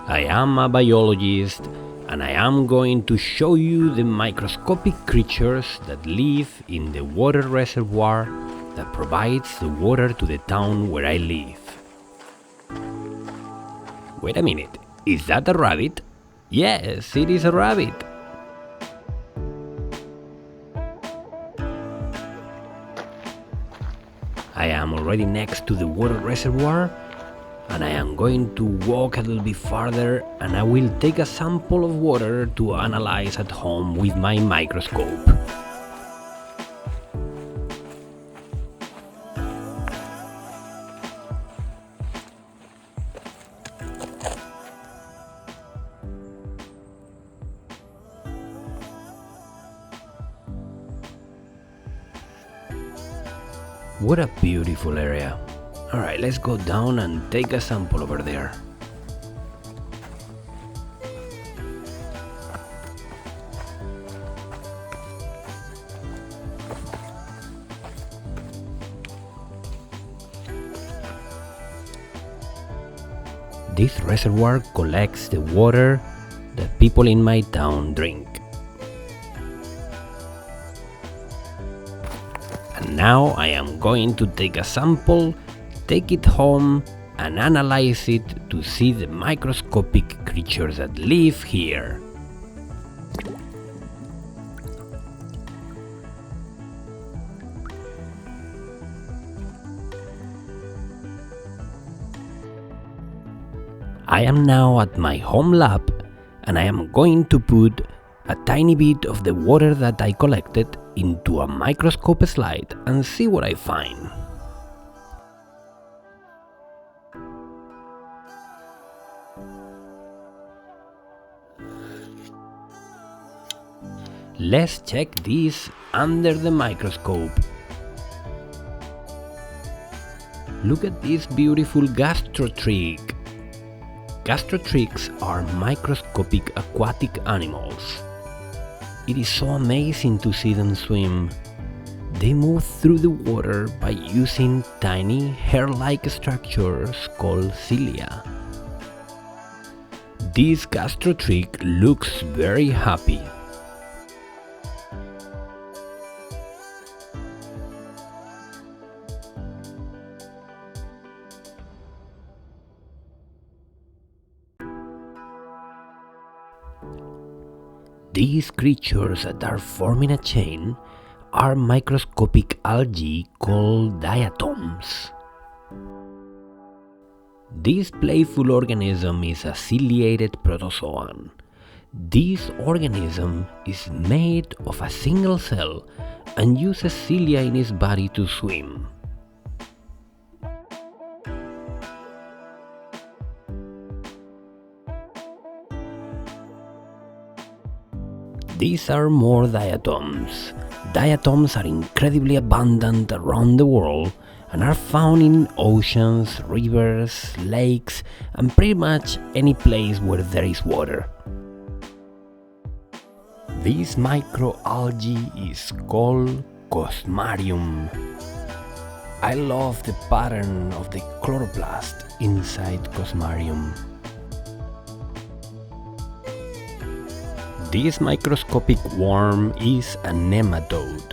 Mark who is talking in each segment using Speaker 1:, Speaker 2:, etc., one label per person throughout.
Speaker 1: I am a biologist and I am going to show you the microscopic creatures that live in the water reservoir that provides the water to the town where I live. Wait a minute, is that a rabbit? Yes, it is a rabbit. I am already next to the water reservoir and I am going to walk a little bit farther and I will take a sample of water to analyze at home with my microscope. What a beautiful area. Alright, let's go down and take a sample over there. This reservoir collects the water that people in my town drink. And now I am going to take a sample, take it home and analyze it to see the microscopic creatures that live here. I am now at my home lab and I am going to put a tiny bit of the water that I collected into a microscope slide and see what I find. Let's check this under the microscope. Look at this beautiful gastrotrick. Gastrotricks are microscopic aquatic animals. It is so amazing to see them swim. They move through the water by using tiny hair-like structures called cilia. This gastrotrick looks very happy. These creatures that are forming a chain are microscopic algae called diatoms. This playful organism is a ciliated protozoan. This organism is made of a single cell and uses cilia in its body to swim. These are more diatoms. Diatoms are incredibly abundant around the world and are found in oceans, rivers, lakes, and pretty much any place where there is water. This microalgae is called Cosmarium. I love the pattern of the chloroplast inside Cosmarium. This microscopic worm is a nematode.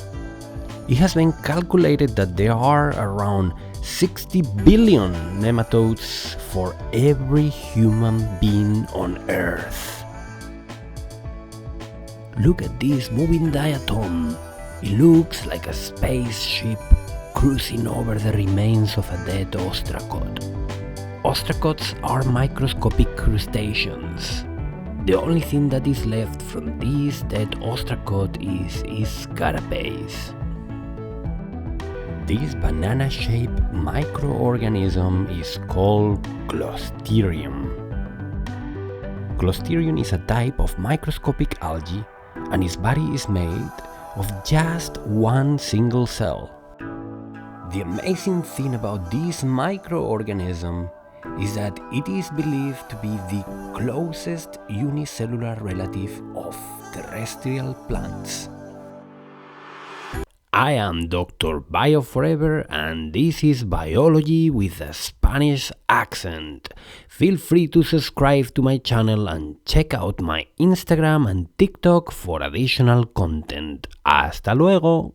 Speaker 1: It has been calculated that there are around 60 billion nematodes for every human being on Earth. Look at this moving diatom. It looks like a spaceship cruising over the remains of a dead ostracod. Ostracods are microscopic crustaceans. The only thing that is left from this dead ostracod is its carapace. This banana-shaped microorganism is called Clostridium. Clostridium is a type of microscopic algae and its body is made of just one single cell. The amazing thing about this microorganism is that it is believed to be the closest unicellular relative of terrestrial plants. I am Dr. Bioforever and this is Biology with a Spanish accent. Feel free to subscribe to my channel and check out my Instagram and TikTok for additional content. ¡Hasta luego!